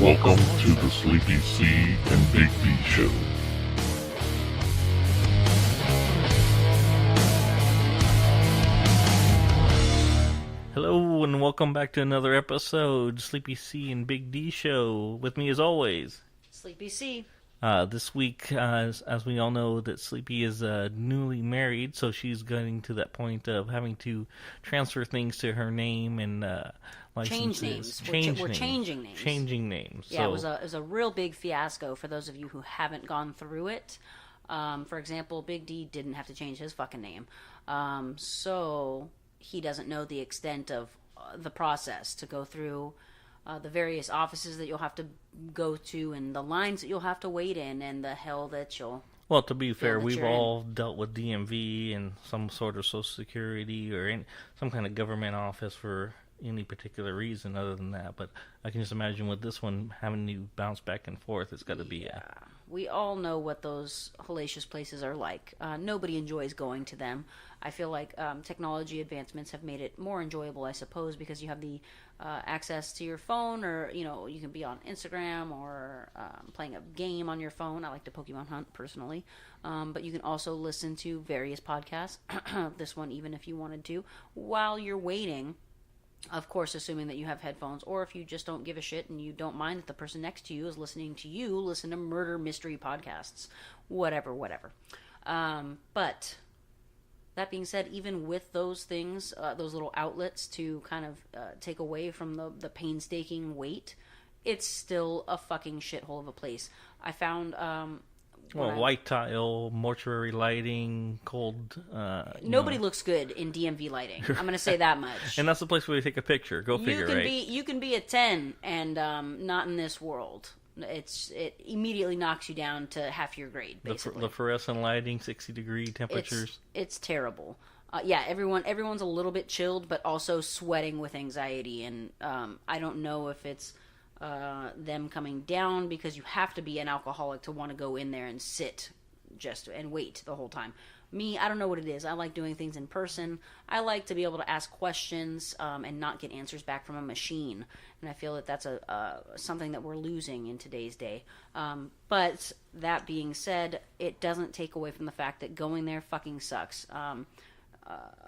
Welcome to the Sleepy C and Big B Show. Hello and welcome back to another episode, Sleepy C and Big D Show. With me as always, Sleepy C. This week, as we all know, that Sleepy is newly married, so she's getting to that point of having to transfer things to her name and licenses. We're changing names. Changing names. Yeah, it was a real big fiasco for those of you who haven't gone through it. For example, Big D didn't have to change his fucking name, so he doesn't know the extent of the process to go through. The various offices that you'll have to go to and the lines that you'll have to wait in and the hell that you'll... Well, to be fair, we've all dealt with DMV and some sort of Social Security or some kind of government office for any particular reason other than that. But I can just imagine with this one, having to bounce back and forth, it's got to be... We all know what those hellacious places are like. Nobody enjoys going to them. I feel like technology advancements have made it more enjoyable, I suppose, because you have the access to your phone, or you can be on Instagram or playing a game on your phone. I like to Pokemon hunt personally, but you can also listen to various podcasts. This one, even if you wanted to, while you're waiting. Of course, assuming that you have headphones, or if you just don't give a shit and you don't mind that the person next to you is listening to you, listen to murder mystery podcasts. Whatever. But that being said, even with those things, those little outlets to kind of take away from the painstaking wait, it's still a fucking shithole of a place. I found... white tile, mortuary lighting, cold... Nobody looks good in DMV lighting. I'm going to say that much. And that's the place where you take a picture. Go figure, right? You can be a 10 and not in this world. It immediately knocks you down to half your grade, basically. The fluorescent lighting, 60-degree temperatures. It's terrible. Everyone's a little bit chilled, but also sweating with anxiety. And I don't know if it's... them coming down because you have to be an alcoholic to want to go in there and sit and wait the whole time. Me, I don't know what it is. I like doing things in person. I like to be able to ask questions and not get answers back from a machine. And I feel that that's something that we're losing in today's day. But that being said, it doesn't take away from the fact that going there fucking sucks.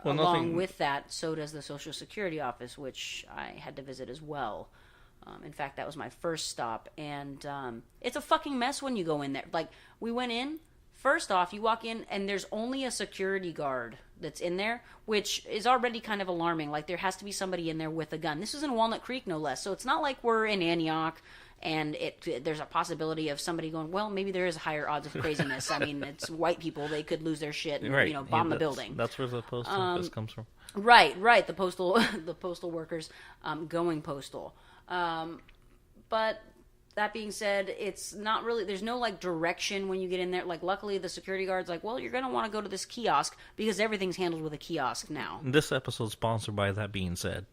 Along with that, so does the Social Security office, which I had to visit as well. In fact, that was my first stop, and it's a fucking mess when you go in there. Like, we went in, first off, you walk in, and there's only a security guard that's in there, which is already kind of alarming. Like, there has to be somebody in there with a gun. This was in Walnut Creek, no less, so it's not like we're in Antioch, and there's a possibility of somebody going, well, maybe there is higher odds of craziness. I mean, it's white people, they could lose their shit and, right. Bomb the building. That's where the post office comes from. Right, the postal workers going postal. But that being said, it's not really, there's no like direction when you get in there. Like, luckily the security guard's like, well, you're going to want to go to this kiosk because everything's handled with a kiosk now. This episode's sponsored by That Being Said.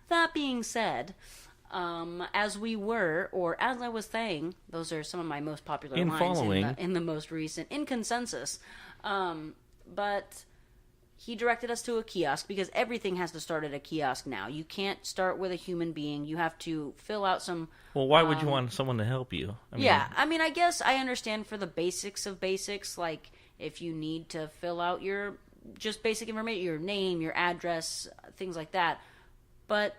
That being said, as I was saying, those are some of my most popular lines in the most recent, in consensus. But he directed us to a kiosk because everything has to start at a kiosk now. You can't start with a human being. You have to fill out some... Well, why would you want someone to help you? I guess I understand for the basics of basics, like if you need to fill out your just basic information, your name, your address, things like that. But...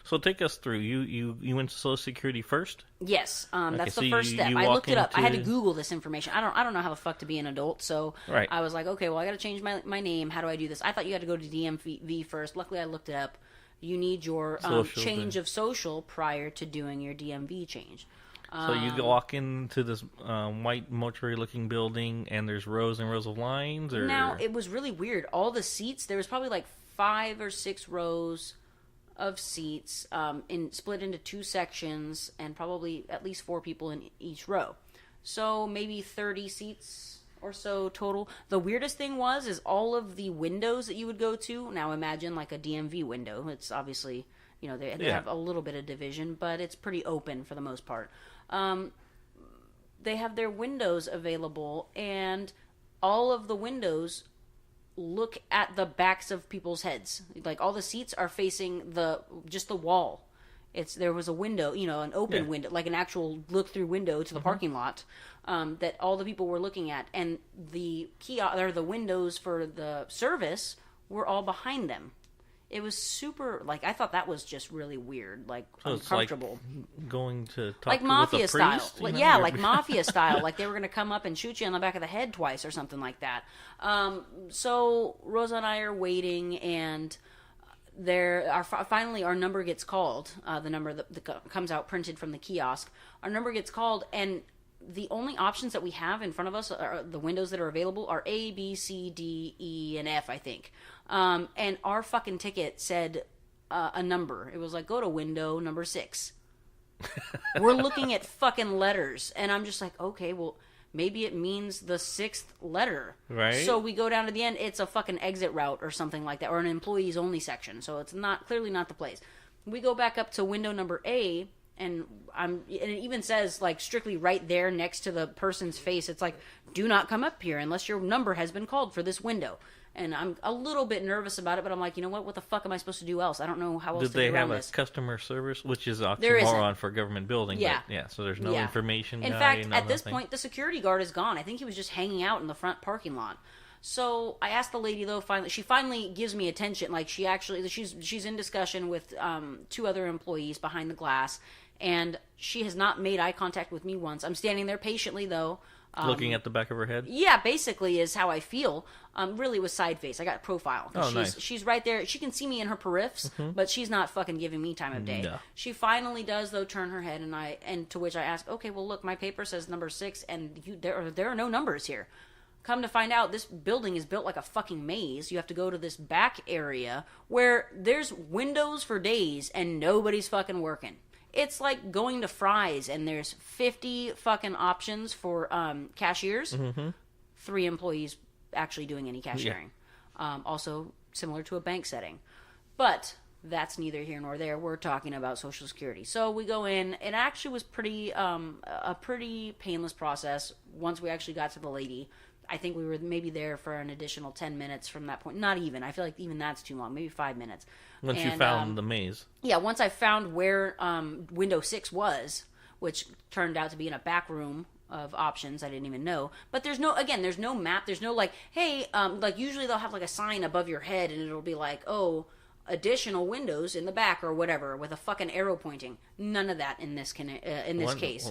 So take us through. You went to Social Security first? Yes, that's the first step. I looked it up. I had to Google this information. I don't know how the fuck to be an adult, so right. I was like, okay, well, I got to change my name. How do I do this? I thought you had to go to DMV first. Luckily, I looked it up. You need your change of social prior to doing your DMV change. So you walk into this white mortuary-looking building, and there's rows and rows of lines? Or... Now, it was really weird. All the seats, there was probably like 5 or 6 rows of seats split into 2 sections, and probably at least 4 people in each row. So maybe 30 seats or so total. The weirdest thing is all of the windows that you would go to. Now imagine like a DMV window. It's obviously, they have a little bit of division, but it's pretty open for the most part. They have their windows available, and all of the windows look at the backs of people's heads. Like, all the seats are facing just the wall. There was a window, an open window, like an actual look-through window to the parking lot that all the people were looking at, and the the windows for the service were all behind them. It was super, I thought that was just really weird, uncomfortable. Like going to talk like mafia with a style. priest, Like mafia style. Like they were going to come up and shoot you on the back of the head twice or something like that. So Rosa and I are waiting, and finally our number gets called. The number that comes out printed from the kiosk. Our number gets called, and the only options that we have in front of us, are the windows that are available, are A, B, C, D, E, and F, I think. And our fucking ticket said a number. It was like, go to window number 6. We're looking at fucking letters, and I'm just like, okay, well, maybe it means the 6th letter. Right. So we go down to the end. It's a fucking exit route or something like that, or an employees only section. So it's clearly not the place. We go back up to window number A, and it even says, strictly right there next to the person's face, it's like, do not come up here unless your number has been called for this window. And I'm a little bit nervous about it, but I'm like, you know what the fuck am I supposed to do else? I don't know how else to get around this. Did they have a customer service, which is There isn't. oxymoron for a government building? Yeah. But so there's no information. In fact, at this point, the security guard is gone. I think he was just hanging out in the front parking lot. So I asked the lady, though, she finally gives me attention. She's in discussion with 2 other employees behind the glass, and she has not made eye contact with me once. I'm standing there patiently, though. Looking at the back of her head? Yeah, basically is how I feel. Really was side face. I got profile. Nice. She's right there. She can see me in her periffs, but she's not fucking giving me time of day. No. She finally does, though, turn her head, and to which I ask, okay, well, look, my paper says number 6, and there are no numbers here. Come to find out, this building is built like a fucking maze. You have to go to this back area where there's windows for days, and nobody's fucking working. It's like going to Fry's, and there's 50 fucking options for cashiers. 3 employees actually doing any cashiering. Yeah. Also similar to a bank setting. But that's neither here nor there. We're talking about Social Security. So we go in. It actually was a pretty painless process once we actually got to the lady. I think we were maybe there for an additional 10 minutes from that point. Not even. I feel like even that's too long. Maybe 5 minutes. Once you found the maze. Yeah, once I found where window 6 was, which turned out to be in a back room of options I didn't even know. But there's no map. There's no hey, usually they'll have a sign above your head, and it'll be like, oh, additional windows in the back or whatever with a fucking arrow pointing. None of that in this case.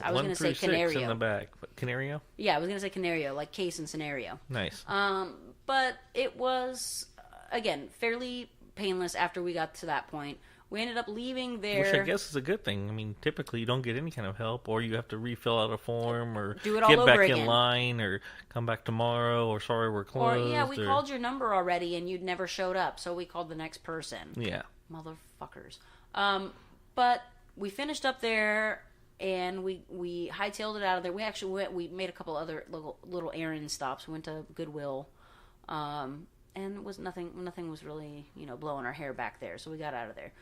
I was going to say Canario. In the back. Canario? Yeah, I was going to say Canario, like case and scenario. Nice. But it was, again, fairly painless after we got to that point. We ended up leaving there. Which I guess is a good thing. I mean, typically you don't get any kind of help, or you have to refill out a form, or do it all get over back again. in line, or come back tomorrow, or sorry we're closed. Or, we called your number already and you'd never showed up, so we called the next person. Yeah. Motherfuckers. But we finished up there, and we hightailed it out of there. We made a couple other little errand stops. We went to Goodwill, and it was nothing was really, blowing our hair back there, so we got out of there.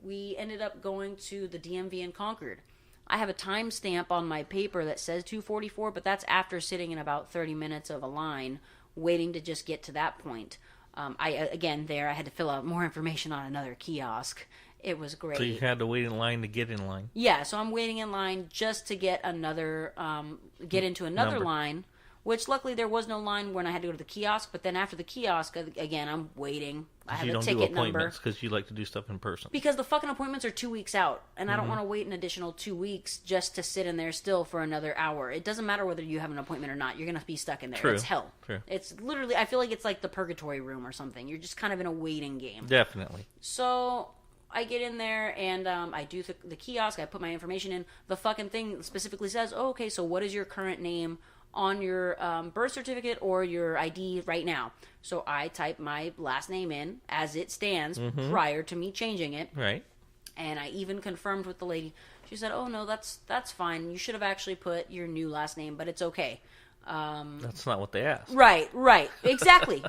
We ended up going to the DMV in Concord. I have a timestamp on my paper that says 2:44, but that's after sitting in about 30 minutes of a line waiting to just get to that point. I had to fill out more information on another kiosk. It was great. So you had to wait in line to get in line. Yeah, so I'm waiting in line just to get get into another Number. line, which luckily there was no line when I had to go to the kiosk. But then after the kiosk, again, I'm waiting. I have a ticket number. Because you like to do stuff in person. Because the fucking appointments are 2 weeks out, and I don't want to wait an additional 2 weeks just to sit in there still for another hour. It doesn't matter whether you have an appointment or not. You're going to be stuck in there. True. It's hell. True. It's literally, I feel like it's like the purgatory room or something. You're just kind of in a waiting game. Definitely. So I get in there, and I do the kiosk. I put my information in. The fucking thing specifically says, oh, okay, so what is your current name on your birth certificate or your ID right now? So I type my last name in as it stands prior to me changing it. Right. And I even confirmed with the lady. She said, oh, no, that's fine. You should have actually put your new last name, but it's okay. That's not what they asked. Right. Exactly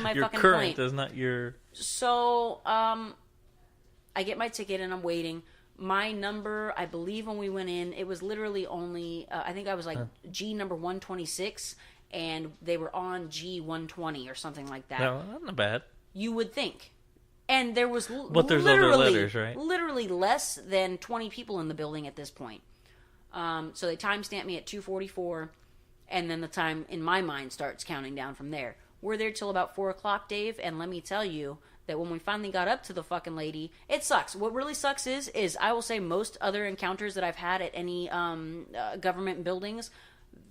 my your fucking current point. is not your... So, I get my ticket and I'm waiting. My number, I believe when we went in, it was literally only, I think I was like G number 126, and they were on G 120 or something like that. No, that's not bad. You would think. And there was But there's other letters, right? literally less than 20 people in the building at this point. So they timestamped me at 2:44, and then the time in my mind starts counting down from there. We're there till about 4 o'clock, Dave, and let me tell you that when we finally got up to the fucking lady, it sucks. What really sucks is I will say most other encounters that I've had at any government buildings,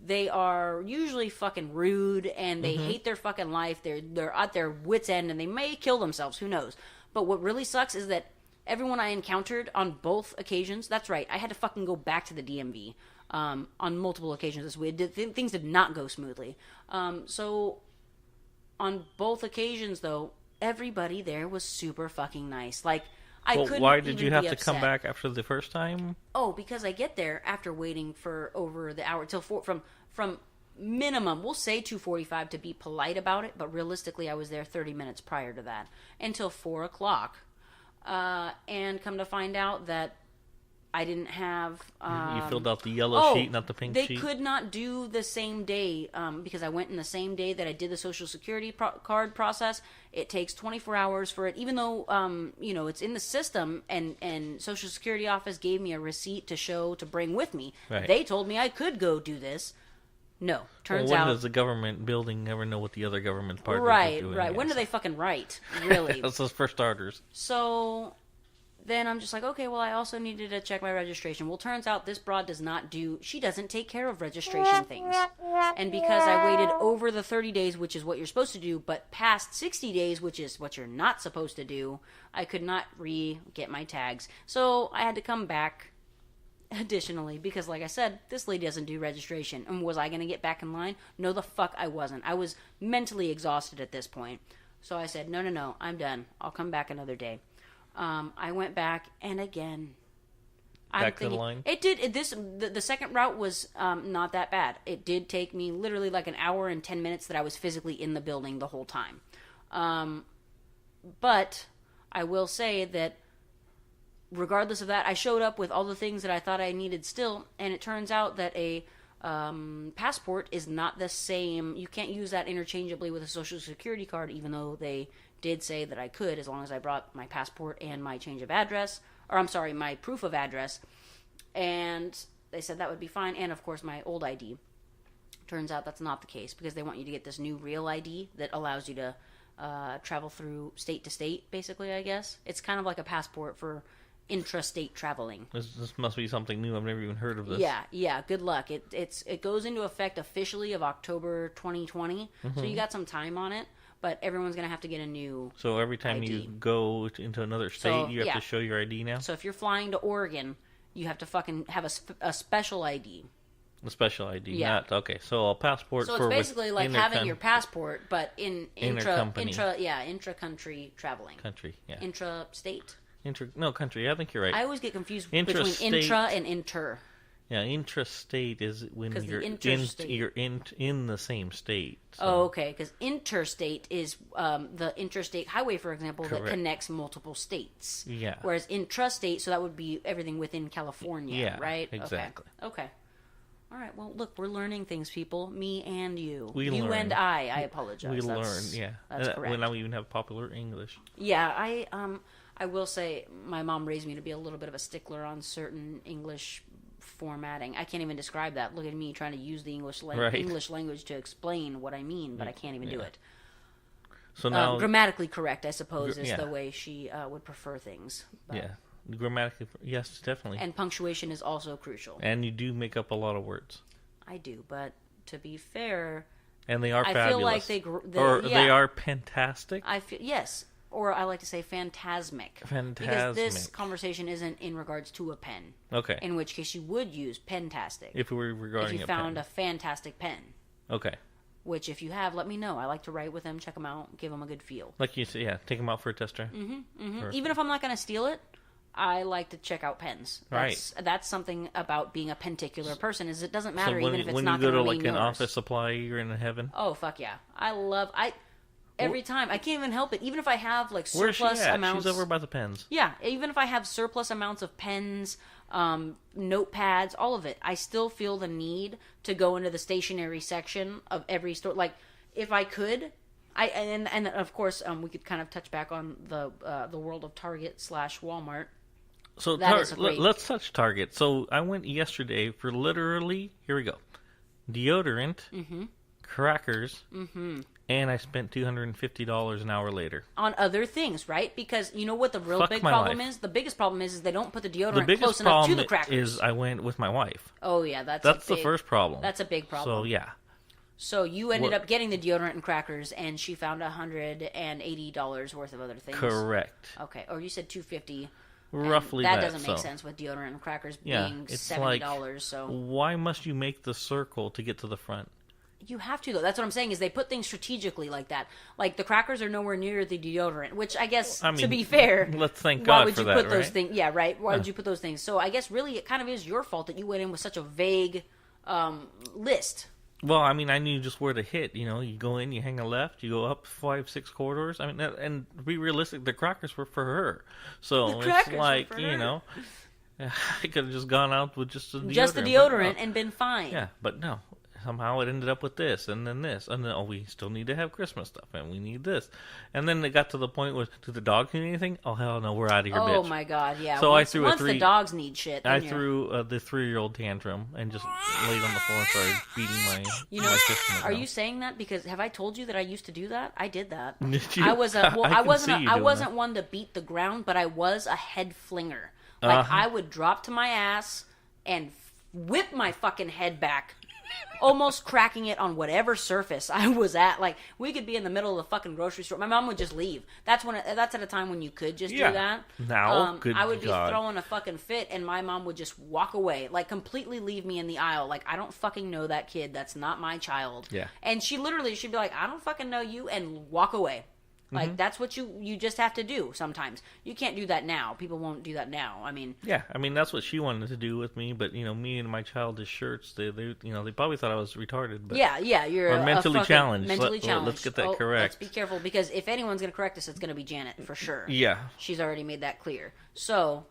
they are usually fucking rude and they hate their fucking life. They're at their wits' end and they may kill themselves. Who knows? But what really sucks is that everyone I encountered on both occasions, that's right, I had to fucking go back to the DMV on multiple occasions this week. Things did not go smoothly. So on both occasions, though, everybody there was super fucking nice. Like, I couldn't. Why did even you have be to come upset. back after the first time? Oh, because I get there after waiting for over the hour till from minimum, we'll say 2:45 to be polite about it, but realistically, I was there 30 minutes prior to that until 4 o'clock, and come to find out that I didn't have. You filled out the yellow sheet, not the pink sheet. They could not do the same day because I went in the same day that I did the Social Security card process. It takes 24 hours for it, even though it's in the system, and Social Security office gave me a receipt to bring with me. Right. They told me I could go do this. No, turns when out. does the government building never know what the other government partners Right, are doing? right. When do they fucking write? Really? That's those for starters. So then I'm just like, okay, well, I also needed to check my registration. Well, turns out this broad she doesn't take care of registration things. And because I waited over the 30 days, which is what you're supposed to do, but past 60 days, which is what you're not supposed to do, I could not get my tags. So I had to come back additionally, because like I said, this lady doesn't do registration. And was I going to get back in line? No, the fuck I wasn't. I was mentally exhausted at this point. So I said, no, I'm done. I'll come back another day. I went back, and again, Back to the line? It did. The second route was not that bad. It did take me literally like an hour and 10 minutes that I was physically in the building the whole time. But I will say that regardless of that, I showed up with all the things that I thought I needed still, and it turns out that a passport is not the same. You can't use that interchangeably with a Social Security card, even though they did say that I could, as long as I brought my passport and my change of address, my proof of address, and they said that would be fine, and of course my old ID. Turns out that's not the case, because they want you to get this new real ID that allows you to travel through state to state, basically, I guess. It's kind of like a passport for intrastate traveling. This must be something new. I've never even heard of this. Yeah. Good luck. It goes into effect officially of October 2020, so you got some time on it. But everyone's gonna have to get a new. So every time ID. you go into another state, you have to show your ID now. So if you're flying to Oregon, you have to fucking have a special ID. A special ID, Yeah. not okay. So a passport. So for it's basically like having your passport, but in Intercompany. intra-country traveling. Country, yeah. Intra-state. Country. I think you're right. I always get confused Intrastate. between intra and inter. Yeah, intrastate is when 'Cause the you're interstate- you're in the same state. So. Oh, okay. Because interstate is the interstate highway, for example, that Correct. connects multiple states. Yeah. Whereas intrastate, so that would be everything within California, Yeah, right? exactly. Okay. All right. Well, look, we're learning things, people. Me and you. We you learn. and I apologize. We That's- learn, yeah. That's correct. We now even have popular English. Yeah, I will say my mom raised me to be a little bit of a stickler on certain English formatting. I can't even describe that. Look at me trying to use the English language to explain what I mean, but I can't even do it. So now, grammatically correct, I suppose, is yeah. the way she would prefer things. But, yeah, grammatically, yes, definitely. And punctuation is also crucial. And you do make up a lot of words. I do, but to be fair, And they are I fabulous. feel like they are fantastic. Yes. Or I like to say phantasmic. Because this conversation isn't in regards to a pen. Okay. In which case you would use pentastic. If we were regarding if you found a fantastic pen. Okay. Which, if you have, let me know. I like to write with them, check them out, give them a good feel. Like you said, yeah, take them out for a test drive. Even if I'm not going to steal it, I like to check out pens. That's something about being a penticular person, is it doesn't matter even if it's not going to when you go to remain like an yours. office supply, you're in heaven. Oh, fuck yeah. Every time. I can't even help it. Even if I have like Where's surplus she at? amounts. She's over by the pens. Yeah, even if I have surplus amounts of pens, notepads, all of it, I still feel the need to go into the stationery section of every store. Like, if I could, And of course, we could kind of touch back on the world of Target/Walmart. So let's touch Target. So I went yesterday for literally, here we go, deodorant, crackers, and I spent $250 an hour later. On other things, right? Because you know what the real Fuck big my problem life. is? The biggest problem is they don't put the The deodorant biggest close enough to problem the crackers. is I went with my wife. Oh, yeah, that's the first problem. That's a big problem. So, yeah. So you ended up getting the deodorant and crackers, and she found $180 worth of other things. Correct. Okay, or you said $250. Roughly that that. doesn't make sense with deodorant and crackers being it's $70. like, so why must you make the circle to get to the front? you have to though. That's what I'm saying. Is they put things strategically like that. Like the crackers are nowhere near the deodorant, which I guess to be fair, let's thank why God would for you that, put those right? things? Yeah, right. Why would you put those things? So I guess really it kind of is your fault that you went in with such a vague list. Well, I mean, I knew just where to hit. You know, you go in, you hang a left, you go up 5-6 corridors. I mean, and to be realistic, the crackers were for her. So it's like, you know, I could have just gone out with just the deodorant. Just the deodorant and been fine. Yeah, but no. Somehow it ended up with this, and then this, and then we still need to have Christmas stuff, and we need this, and then it got to the point where, do the dogs need anything? Oh hell no, we're out of here, bitch. Oh my god, yeah. So once, I threw once the dogs need shit. I threw the 3-year-old tantrum and just laid on the floor and started beating my. My fist. Are you saying that because have I told you that I used to do that? I did that. Did you? I wasn't that. one to beat the ground, but I was a head flinger. Like I would drop to my ass and whip my fucking head back. Almost cracking it on whatever surface I was at. Like, we could be in the middle of the fucking grocery store. My mom would just leave. That's at a time when you could just do that. Now, I would be throwing a fucking fit, and my mom would just walk away. Like, completely leave me in the aisle. Like, I don't fucking know that kid. That's not my child. Yeah. And she'd be like, I don't fucking know you, and walk away. Like, that's what you just have to do sometimes. You can't do that now. People won't do that now. I mean... Yeah, I mean, that's what she wanted to do with me, but, you know, me and my childish shirts, they probably thought I was retarded. But, yeah, you're mentally challenged. Mentally challenged. Let's get that correct. Let's be careful, because if anyone's going to correct us, it's going to be Janet, for sure. Yeah. She's already made that clear. So...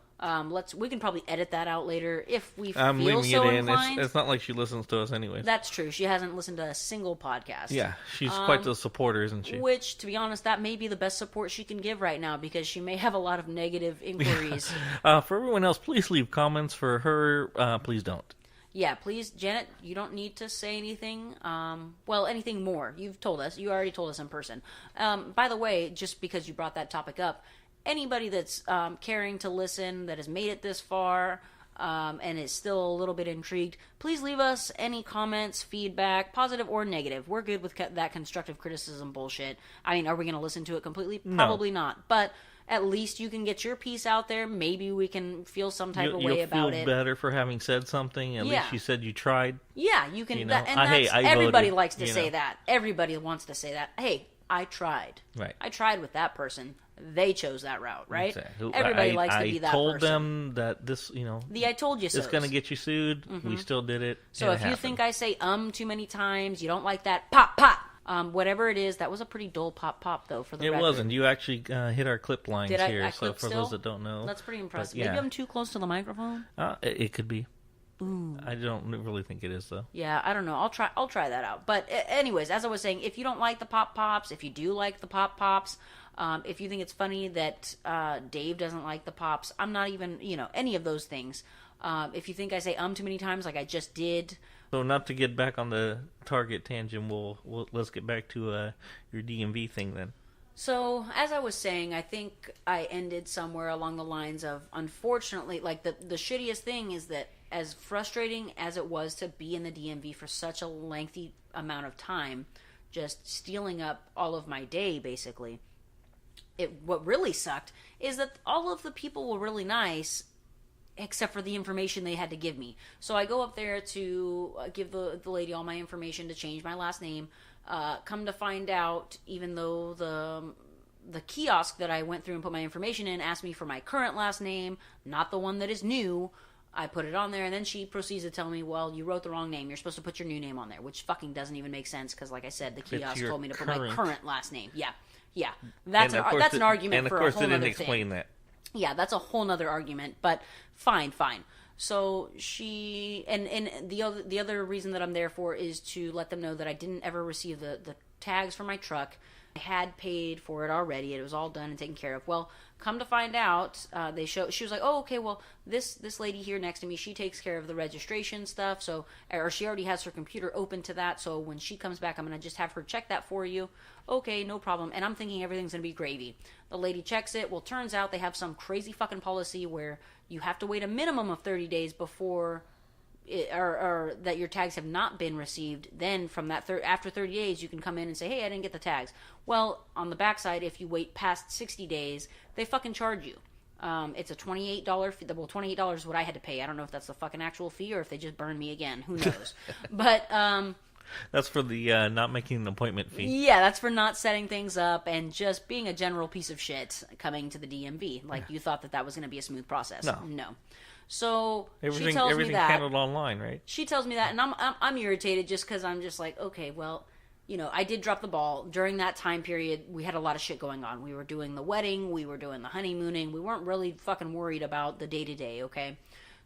we can probably edit that out later if we feel leaving so it in. inclined. It's not like she listens to us anyway. That's true. She hasn't listened to a single podcast. Yeah, she's quite the supporter, isn't she? Which, to be honest, that may be the best support she can give right now because she may have a lot of negative inquiries. For everyone else, please leave comments. For her, please don't. Yeah, please, Janet, you don't need to say anything. Well, anything more. You've told us. You already told us in person. By the way, just because you brought that topic up, anybody that's caring to listen, that has made it this far, and is still a little bit intrigued, please leave us any comments, feedback, positive or negative. We're good with that constructive criticism bullshit. I mean, are we going to listen to it completely? Probably not. But at least you can get your piece out there. Maybe we can feel some type of way about it. You'll feel better for having said something. At least you said you tried. Yeah, you can. You know, everybody voted, likes to say that. Everybody wants to say that. Hey, I tried. Right. I tried with that person. They chose that route, right? Exactly. Everybody likes to be that person. I told them that this, the I told you so. It's going to get you sued. Mm-hmm. We still did it. So if you think I say too many times, you don't like that, pop, pop. Whatever it is, that was a pretty dull pop though for the record. It wasn't. You actually hit our clip lines here. I so for those that don't know, that's pretty impressive. But, Maybe I'm too close to the microphone. It could be. Ooh. I don't really think it is though. Yeah, I don't know. I'll try that out. But anyways, as I was saying, if you don't like the pop pops, if you do like the pop pops, if you think it's funny that Dave doesn't like the pops, I'm not even any of those things. If you think I say too many times, like I just did. So not to get back on the Target tangent, let's get back to your DMV thing then. So, as I was saying, I think I ended somewhere along the lines of, unfortunately, like the shittiest thing is that as frustrating as it was to be in the DMV for such a lengthy amount of time, just stealing up all of my day, basically, what really sucked is that all of the people were really nice, except for the information they had to give me. So I go up there to give the lady all my information to change my last name. Come to find out, even though the kiosk that I went through and put my information in asked me for my current last name, not the one that is new, I put it on there, and then she proceeds to tell me, well, you wrote the wrong name. You're supposed to put your new name on there, which fucking doesn't even make sense, because like I said, the kiosk told me to put my current last name. Yeah. That's an argument for a whole other thing. And of course, they didn't explain that. Yeah, that's a whole nother argument, but fine. So she, and the other reason that I'm there for is to let them know that I didn't ever receive the tags for my truck. I had paid for it already. It was all done and taken care of. Well, come to find out, she was like, oh, okay, well, this lady here next to me, she takes care of the registration stuff, or she already has her computer open to that, so when she comes back, I'm going to just have her check that for you. Okay, no problem. And I'm thinking everything's going to be gravy. The lady checks it. Well, turns out they have some crazy fucking policy where you have to wait a minimum of 30 days before... or that your tags have not been received. Then from that after 30 days you can come in and say, hey, I didn't get the tags. Well, on the backside, if you wait past 60 days, they fucking charge you. It's a $28 fee. Well, $28 is what I had to pay. I don't know if that's the fucking actual fee or if they just burn me again. Who knows? But that's for the not making an appointment fee. Yeah, that's for not setting things up and just being a general piece of shit coming to the DMV. Like, you thought that was going to be a smooth process. No. So she tells me that handled online, right? She tells me that, and I'm irritated just because I'm just like, okay, well, I did drop the ball during that time period. We had a lot of shit going on. We were doing the wedding, we were doing the honeymooning. We weren't really fucking worried about the day to day. Okay,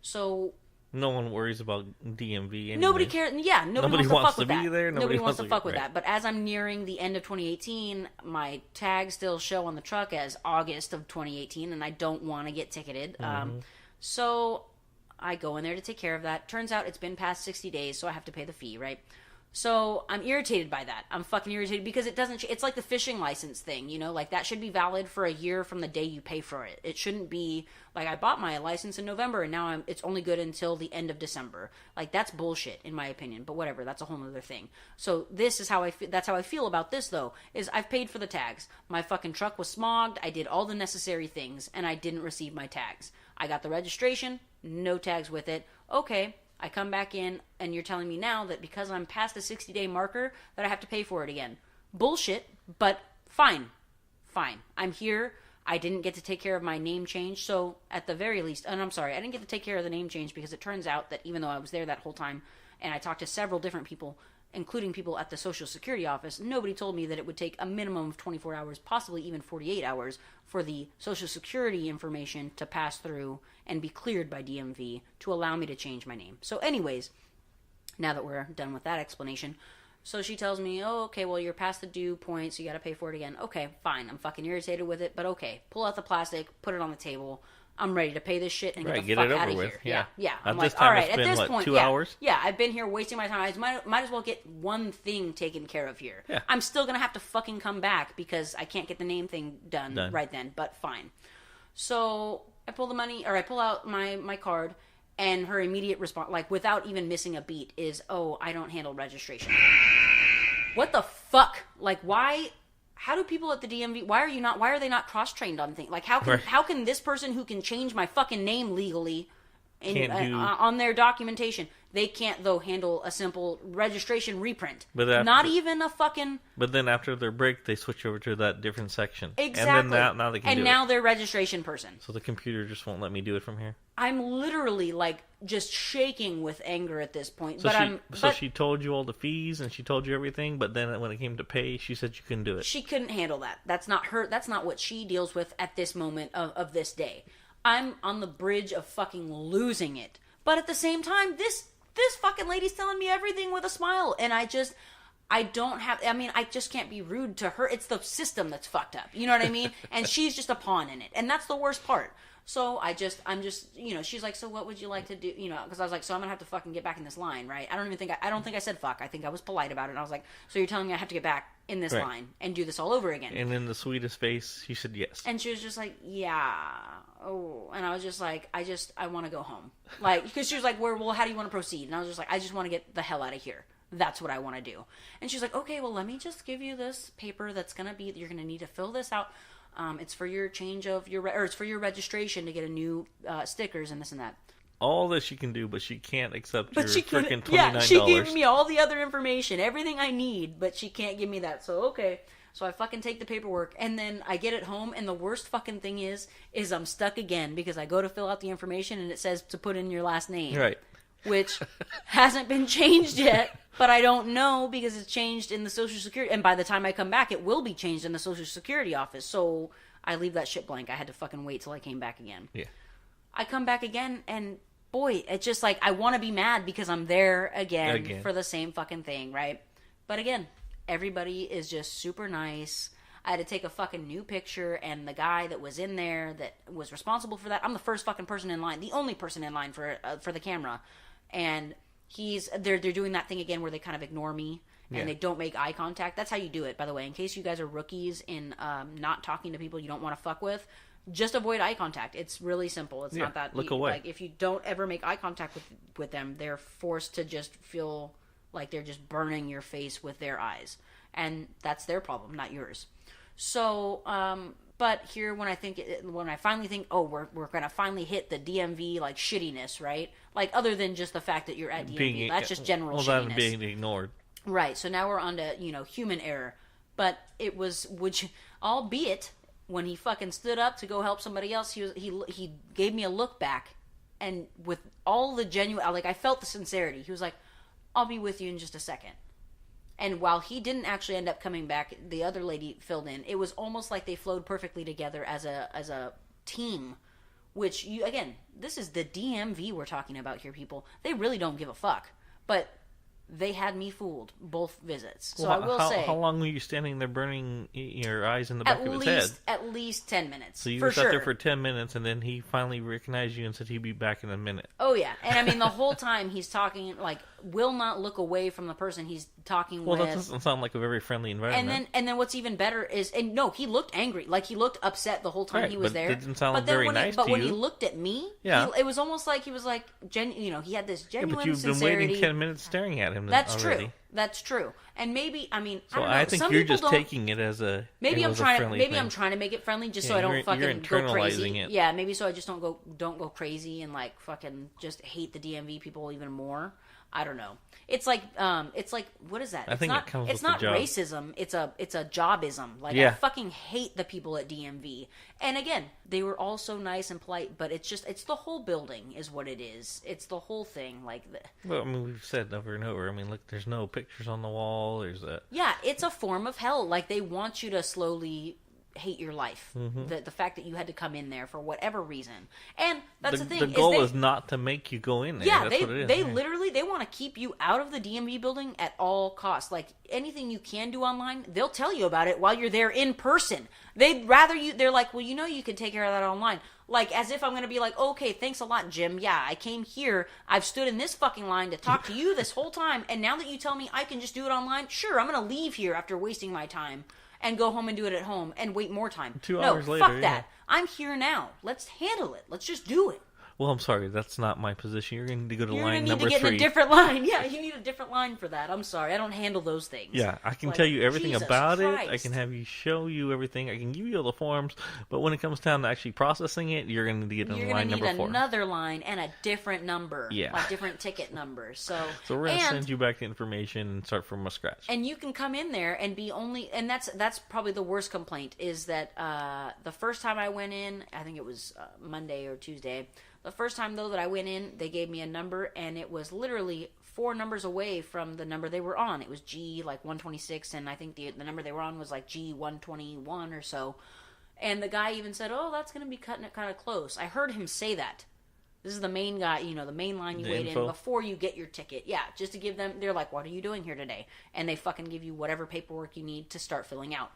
so no one worries about DMV. Anyway. Nobody cares. Yeah, nobody wants to fuck with that. Nobody wants to fuck with right. that. But as I'm nearing the end of 2018, my tags still show on the truck as August of 2018, and I don't want to get ticketed. So I go in there to take care of that. Turns out it's been past 60 days, so I have to pay the fee, right? So I'm irritated by that. I'm fucking irritated because it doesn't... It's like the fishing license thing, Like, that should be valid for a year from the day you pay for it. It shouldn't be... Like, I bought my license in November, and now it's only good until the end of December. Like, that's bullshit, in my opinion. But whatever, that's a whole other thing. So this is how I feel... That's how I feel about this, though, is I've paid for the tags. My fucking truck was smogged. I did all the necessary things, and I didn't receive my tags. I got the registration, no tags with it. Okay, I come back in, and you're telling me now that because I'm past the 60-day marker that I have to pay for it again. Bullshit, but fine. I'm here. I didn't get to take care of my name change, so at the very least, and I'm sorry, I didn't get to take care of the name change because it turns out that even though I was there that whole time, and I talked to several different people, including people at the Social Security office, nobody told me that it would take a minimum of 24 hours, possibly even 48 hours, for the Social Security information to pass through and be cleared by DMV to allow me to change my name. So anyways, now that we're done with that explanation, so she tells me, oh, okay, well, you're past the due point, so you gotta pay for it again. Okay, fine, I'm fucking irritated with it, but okay, pull out the plastic, put it on the table. I'm ready to pay this shit and get the fuck out of here. Yeah. I'm like, all right, at this point, 2 hours? Yeah, I've been here wasting my time. I might as well get one thing taken care of here. Yeah. I'm still gonna have to fucking come back because I can't get the name thing done right then. But fine. So I pull out my card, and her immediate response, like without even missing a beat, is, "Oh, I don't handle registration." What the fuck? Like, why? How do people at the DMV? Why are they not cross-trained on things? Like, how can this person who can change my fucking name legally on their documentation, they can't though handle a simple registration reprint? Not even a fucking. But then after their break, they switch over to that different section. Exactly. And then now they can. And now they're registration person. So the computer just won't let me do it from here. I'm literally like just shaking with anger at this point. So she told you all the fees and she told you everything, but then when it came to pay, she said you couldn't do it. She couldn't handle that. That's not her. That's not what she deals with at this moment of this day. I'm on the bridge of fucking losing it. But at the same time, this fucking lady's telling me everything with a smile, and I just can't be rude to her. It's the system that's fucked up. You know what I mean? And she's just a pawn in it. And that's the worst part. So I'm just, she's like, so what would you like to do? Because I was like, so I'm going to have to fucking get back in this line, right? I don't think I said fuck. I think I was polite about it. And I was like, so you're telling me I have to get back in this line and do this all over again? And in the sweetest face, she said yes. And she was just like, yeah. Oh. And I was just like, I want to go home. Like, because she was like, well, how do you want to proceed? And I was just like, I just want to get the hell out of here. That's what I want to do. And she's like, okay, well, let me just give you this paper that's going to be, you're going to need to fill this out. It's for your change of it's for your registration to get a new stickers and this and that. All that she can do, but she can't accept your freaking $29. Yeah, she gave me all the other information, everything I need, but she can't give me that. So, okay. So I fucking take the paperwork, and then I get it home, and the worst fucking thing is I'm stuck again because I go to fill out the information, and it says to put in your last name. Right. Which hasn't been changed yet, but I don't know because it's changed in the Social Security. And by the time I come back, it will be changed in the Social Security office. So I leave that shit blank. I had to fucking wait till I came back again. Yeah. I come back again, and boy, it's just like I want to be mad because I'm there again for the same fucking thing, right? But again, everybody is just super nice. I had to take a fucking new picture, and the guy that was in there that was responsible for that, I'm the first fucking person in line, the only person in line for the camera, and they're doing that thing again where they kind of ignore me. And they don't make eye contact. That's how you do it, by the way. In case you guys are rookies in not talking to people you don't want to fuck with, just avoid eye contact. It's really simple. It's not that... Look away. Like, if you don't ever make eye contact with them, they're forced to just feel like they're just burning your face with their eyes. And that's their problem, not yours. So, but here when I finally think, oh, we're going to finally hit the DMV, like, shittiness, right? Like, other than just the fact that you're at DMV. That's just general shittiness. Well, that's being ignored. Right, so now we're on to, human error. But it was, albeit, when he fucking stood up to go help somebody else, he gave me a look back, and with all the genuine, like, I felt the sincerity. He was like, I'll be with you in just a second. And while he didn't actually end up coming back, the other lady filled in. It was almost like they flowed perfectly together as a team, which, again, this is the DMV we're talking about here, people. They really don't give a fuck. But... they had me fooled both visits. So I will say... How long were you standing there burning your eyes in the back of his head? At least 10 minutes. So you were sat there for 10 minutes, and then he finally recognized you and said he'd be back in a minute. Oh, yeah. And I mean, the whole time he's talking, like, will not look away from the person he's talking with. Well, that doesn't sound like a very friendly environment. And then what's even better is... And no, he looked angry. Like, he looked upset the whole time he was there. But it didn't sound very nice to you. But when he looked at me, it was almost like he was like... he had this genuine sincerity. But you've been waiting 10 minutes staring at him That's already. True. That's true. And maybe, I mean, so I don't know. I think you're just taking it as a I'm trying to make it friendly just so I don't fucking go crazy. It. Yeah, maybe so I just don't go crazy and like fucking just hate the DMV people even more. I don't know. It's like what is that? I think it comes with the job. It's not racism. It's a jobism. Like I fucking hate the people at DMV. And again, they were all so nice and polite, but it's the whole building is what it is. It's the whole thing. Well, I mean, we've said over and over. I mean, look, there's no pictures on the wall. There's a... Yeah, it's a form of hell. Like, they want you to slowly hate your life. Mm-hmm. The fact that you had to come in there for whatever reason. And that's the thing. The goal is not to make you go in there. Yeah, that's what it is. They literally, they want to keep you out of the DMV building at all costs. Like, anything you can do online, they'll tell you about it while you're there in person. They'd rather you, they're like, well, you can take care of that online. Like, as if I'm going to be like, okay, thanks a lot, Jim. Yeah, I came here. I've stood in this fucking line to talk to you this whole time. And now that you tell me I can just do it online, sure, I'm going to leave here after wasting my time and go home and do it at home and wait more time. 2 hours later, fuck that. I'm here now. Let's handle it. Let's just do it. Well, I'm sorry. That's not my position. You're going to go to line number 3. You need to get in a different line. Yeah, you need a different line for that. I'm sorry. I don't handle those things. Yeah, I can tell you everything about it. I can have you show you everything. I can give you all the forms. But when it comes down to actually processing it, you're going to get in line number 4. You're going to need another line and a different number. Yeah. A different ticket number. So we're going to send you back the information and start from scratch. And you can come in there and be only... And that's probably the worst complaint is that the first time I went in, I think it was Monday or Tuesday... The first time, though, that I went in, they gave me a number, and it was literally 4 numbers away from the number they were on. It was G, 126, and I think the number they were on was, G 121 or so. And the guy even said, oh, that's going to be cutting it kind of close. I heard him say that. This is the main guy, the main line you wait in before you get your ticket. Yeah, just to give them, they're like, what are you doing here today? And they fucking give you whatever paperwork you need to start filling out.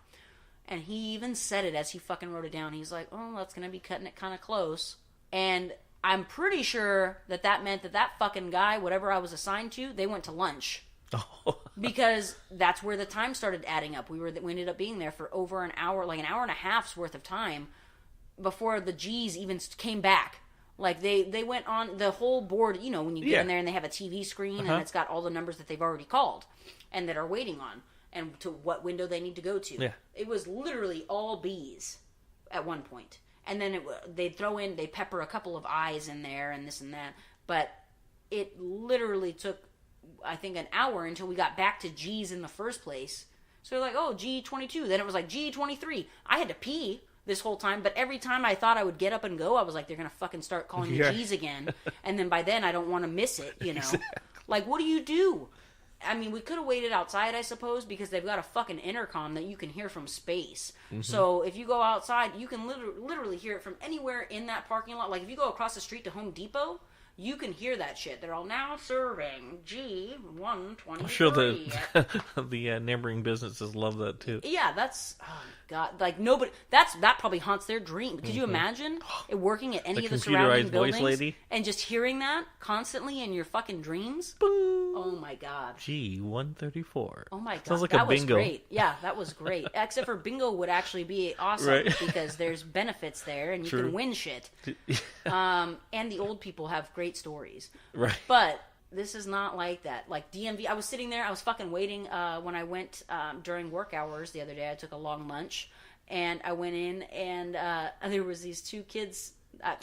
And he even said it as he fucking wrote it down. He's like, oh, that's going to be cutting it kind of close. And... I'm pretty sure that meant that fucking guy, whatever I was assigned to, they went to lunch. Oh. Because that's where the time started adding up. We ended up being there for over an hour, like an hour and a half's worth of time before the G's even came back. Like, they went on the whole board, when you get in there and they have a TV screen and it's got all the numbers that they've already called and that are waiting on and to what window they need to go to. Yeah. It was literally all B's at one point. And then they'd pepper a couple of I's in there and this and that. But it literally took, I think, an hour until we got back to G's in the first place. So they're like, oh, G22. Then it was like G23. I had to pee this whole time, but every time I thought I would get up and go, I was like, they're going to fucking start calling me G's again. And then by then, I don't want to miss it, Exactly. Like, what do you do? I mean, we could have waited outside, I suppose, because they've got a fucking intercom that you can hear from space. Mm-hmm. So if you go outside, you can literally hear it from anywhere in that parking lot. Like, if you go across the street to Home Depot, you can hear that shit. They're all now serving G123. I'm sure the neighboring businesses love that too. Yeah, that's God. Like nobody. That probably haunts their dream. Could you imagine it working at any of the surrounding computerized buildings voice lady? and just hearing that constantly in your fucking dreams? Boom. Oh my God. G134. Oh my God. Sounds like that a bingo. was great. Yeah, that was great. Except for bingo would actually be awesome Right. because there's benefits there and you True. can win shit. And the old people have great stories. Right. But this is not like that. Like DMV, I was sitting there, I was fucking waiting when I went during work hours the other day. I took a long lunch and I went in and there was these two kids.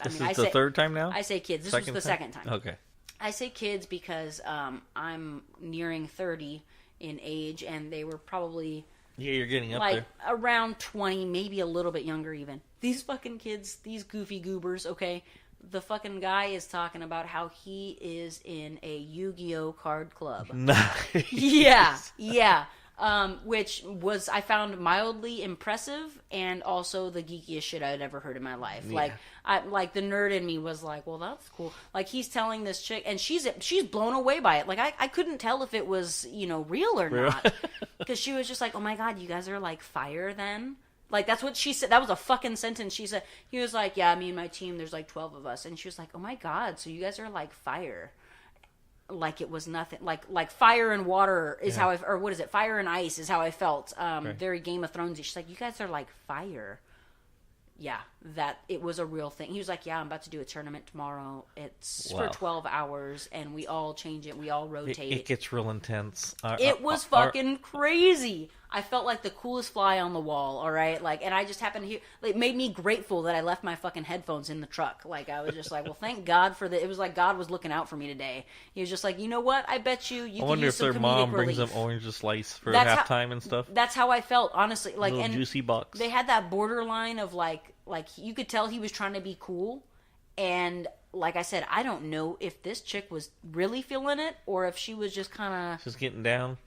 This is the third time now? I say kids. This was the second time. Okay. I say kids because I'm nearing 30 in age, and they were probably Yeah, you're getting up like there. around 20, maybe a little bit younger even. These fucking kids, these goofy goobers, okay? The fucking guy is talking about how he is in a Yu-Gi-Oh card club. Nice. Yeah. Which was, I found mildly impressive and also the geekiest shit I'd ever heard in my life. Yeah. Like the nerd in me was like, well, that's cool. Like he's telling this chick, and she's blown away by it. Like I couldn't tell if it was, real or not. Because she was just like, oh my God, you guys are like fire then? Like, that's what she said. That was a fucking sentence she said. He was like, yeah, me and my team, there's like 12 of us. And she was like, oh my God, so you guys are like fire. Like it was nothing. Like fire and water is how or what is it? Fire and ice is how I felt. Very Game of Thrones. She's like, you guys are like fire. Yeah, that it was a real thing. He was like, yeah, I'm about to do a tournament tomorrow. It's for 12 hours, and we all change it. We all rotate. It gets real intense. It was fucking crazy. I felt like the coolest fly on the wall, all right? Like, and I just happened to hear, it made me grateful that I left my fucking headphones in the truck. Like, I was just like, well, thank God for it was like God was looking out for me today. He was just like, you know what? I bet you I can wonder use if some their comedic mom relief. brings them orange slice for That's how- halftime and stuff. That's how I felt, honestly. Like, Little and juicy box. they had that borderline of like you could tell he was trying to be cool, and like I said, I don't know if this chick was really feeling it or if she was just kind of Just getting down.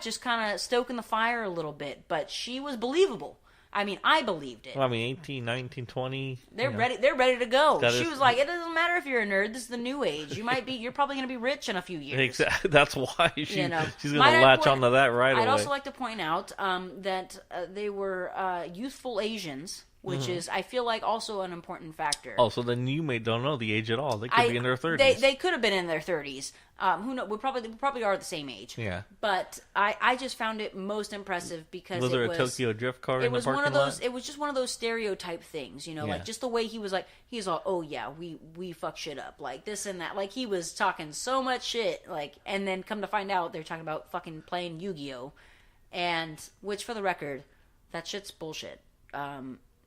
just kind of stoking the fire a little bit. But she was believable. I mean, I believed it. Well, I mean, 18, 19, 20. They're ready. They're ready to go. That She is- was like, "It doesn't matter if you're a nerd. This is the new age. You're probably going to be rich in a few years." Exactly. That's why she's You know. going Might to I latch point- onto that right away. I'd also like to point out that they were youthful Asians, which is, I feel like, also an important factor. Oh, so then you don't know the age at all. They could be in their 30s. They could have been in their 30s. Who knows? We probably are the same age. Yeah. But I just found it most impressive because Was there it a Tokyo drift car it in the was parking one of those. lot? It was just one of those stereotype things, Yeah. like just the way he was like. He's all, oh yeah, we fuck shit up, like this and that. Like he was talking so much shit, like, and then come to find out they're talking about fucking playing Yu-Gi-Oh, and which for the record, that shit's bullshit.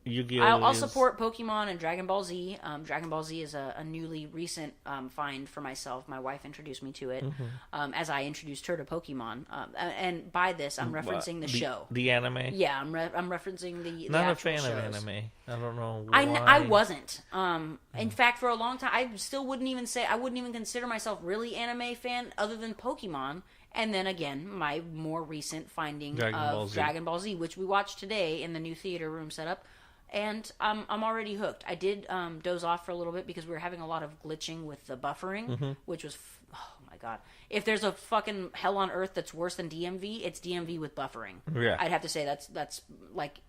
Yu-Gi-Oh! I'll is- support Pokemon and Dragon Ball Z. Dragon Ball Z is a newly recent find for myself. My wife introduced me to it as I introduced her to Pokemon. And by this, I'm referencing the show. The anime? Yeah, I'm referencing the Not a actual fan of shows. anime. I don't know why. I wasn't. In fact, for a long time, I still wouldn't even consider myself really anime fan other than Pokemon. And then again, my more recent finding of Dragon Ball Z, which we watched today in the new theater room setup. And I'm already hooked. I did doze off for a little bit because we were having a lot of glitching with the buffering, which was, oh my God. If there's a fucking hell on earth that's worse than DMV, it's DMV with buffering. Yeah. I'd have to say that's like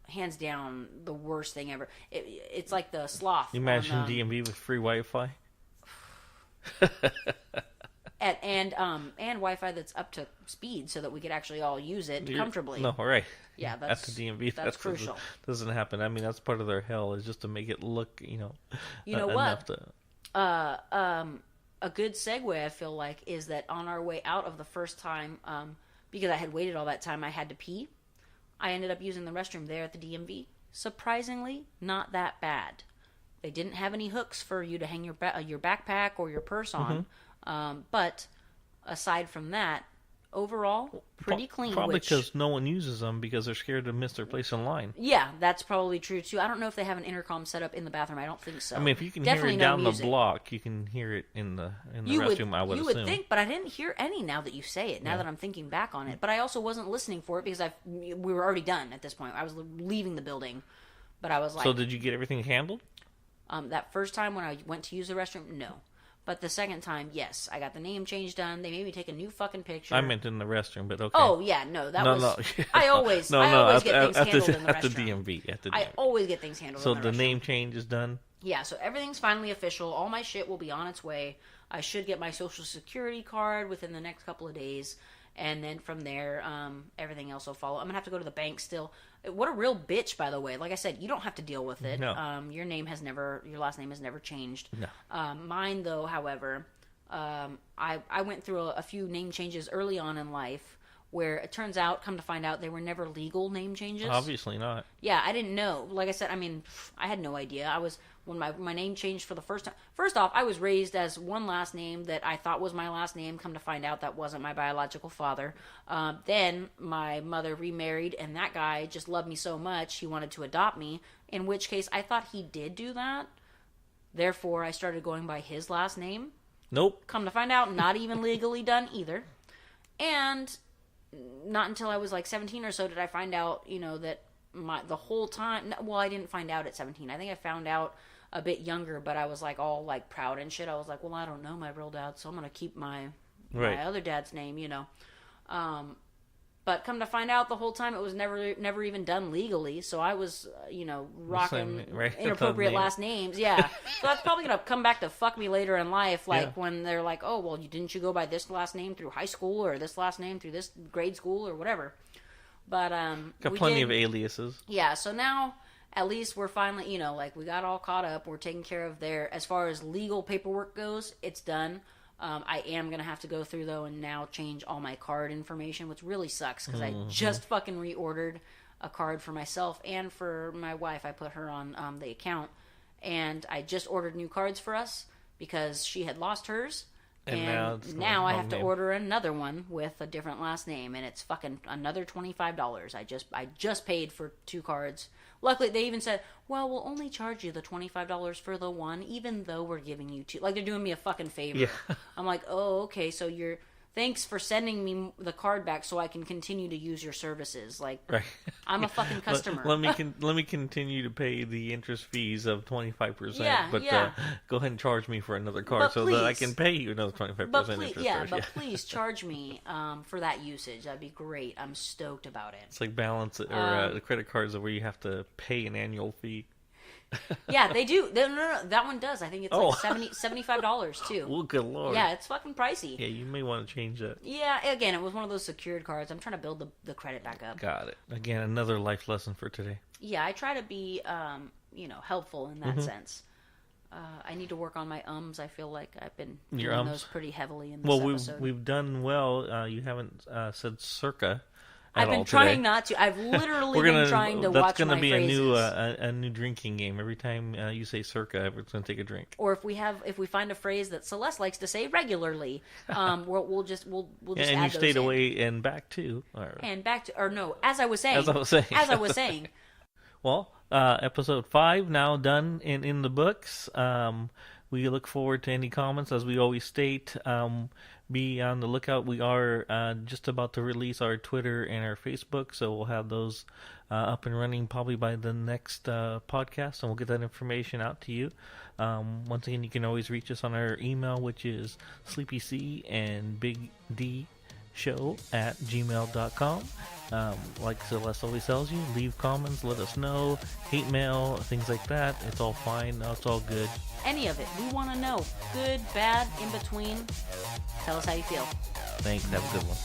hands down the worst thing ever. It's like the sloth. Imagine on, DMV with free Wi-Fi. and Wi-Fi that's up to speed so that we could actually all use it comfortably. No, right. Yeah, At the DMV, that's crucial. Doesn't happen. I mean, that's part of their hell is just to make it look, You know enough what? to. A good segue, I feel like, is that on our way out of the first time, because I had waited all that time, I had to pee. I ended up using the restroom there at the DMV. Surprisingly, not that bad. They didn't have any hooks for you to hang your backpack or your purse on. But aside from that, overall, pretty clean. Probably because no one uses them because they're scared to miss their place in line. Yeah, that's probably true too. I don't know if they have an intercom set up in the bathroom. I don't think so. I mean, if you can Definitely hear it no down music. the block, you can hear it in the You restroom. I would you assume. would think, but I didn't hear any now that you say it. Now that I'm thinking back on it, but I also wasn't listening for it because we were already done at this point. I was leaving the building, but I was like, So did you get everything handled? that first time when I went to use the restroom, no. But the second time, yes, I got the name change done. They made me take a new fucking picture. I meant in the restroom, but okay. Oh yeah, no, that was. No. I always get things handled in the at the restroom. DMV. At the DMV. I always get things handled. So in the the restroom. name change is done. Yeah, so everything's finally official. All my shit will be on its way. I should get my social security card within the next couple of days, and then from there, everything else will follow. I'm gonna have to go to the bank still. What a real bitch, by the way. Like I said, you don't have to deal with it. No. Your last name has never changed. No. Mine, though, however, I went through a few name changes early on in life, where it turns out, come to find out, they were never legal name changes. Obviously not. Yeah, I didn't know. Like I said, I mean, I had no idea. When my name changed for the first time. First off, I was raised as one last name that I thought was my last name. Come to find out, that wasn't my biological father. Then my mother remarried, and that guy just loved me so much he wanted to adopt me. In which case, I thought he did do that. Therefore, I started going by his last name. Nope. Come to find out, not even legally done either. And not until I was like 17 or so did I find out, that the whole time. Well, I didn't find out at 17. I think I found out a bit younger, but I was like all like proud and shit. I was like, well, I don't know my real dad, so I'm gonna keep my other dad's name, But come to find out, the whole time it was never even done legally. So I was, rocking inappropriate last names. Yeah. So that's probably going to come back to fuck me later in life. Like when they're like, oh, well, didn't you go by this last name through high school or this last name through this grade school or whatever. But, got plenty of aliases. Yeah. So now at least we're finally, we got all caught up. We're taking care of as far as legal paperwork goes, it's done. I am going to have to go through, though, and now change all my card information, which really sucks because I just fucking reordered a card for myself and for my wife. I put her on the account, and I just ordered new cards for us because she had lost hers. And now I have to order another one with a different last name, and it's fucking another $25. I just paid for 2 cards. Luckily, they even said, well, we'll only charge you the $25 for the one, even though we're giving you 2. Like, they're doing me a fucking favor. Yeah. I'm like, oh, okay, so thanks for sending me the card back so I can continue to use your services. Like, right. I'm a fucking customer. Let me continue to pay the interest fees of 25%. But go ahead and charge me for another card that I can pay you another 25% interest. Yeah, but please charge me for that usage. That'd be great. I'm stoked about it. It's like balance or the credit cards where you have to pay an annual fee. Yeah, they do. No, that one does. I think it's like $75 too. Oh, good lord. Yeah, it's fucking pricey. Yeah, you may want to change that. Yeah, again, it was one of those secured cards. I'm trying to build the credit back up. Got it. Again, another life lesson for today. Yeah, I try to be, helpful in that sense. I need to work on my ums. I feel like I've been doing those pretty heavily in this episode. We've done well. You haven't said circa. I've been trying not to. I've literally been trying to watch my phrases. That's going to be a new drinking game. Every time you say circa, everyone's going to take a drink. Or if we find a phrase that Celeste likes to say regularly, we'll just add those in. And you stayed away and back too. As I was saying. Well, episode 5 now done and in the books. We look forward to any comments, as we always state. Be on the lookout. We are just about to release our Twitter and our Facebook, so we'll have those up and running probably by the next podcast, and we'll get that information out to you. Once again, you can always reach us on our email, which is sleepyc and bigdshow@gmail.com. Like Celeste always tells you, leave comments, let us know, hate mail, things like that. It's all fine. No, it's all good. Any of it. We want to know. Good, bad, in between. Tell us how you feel. Thanks. Have a good one.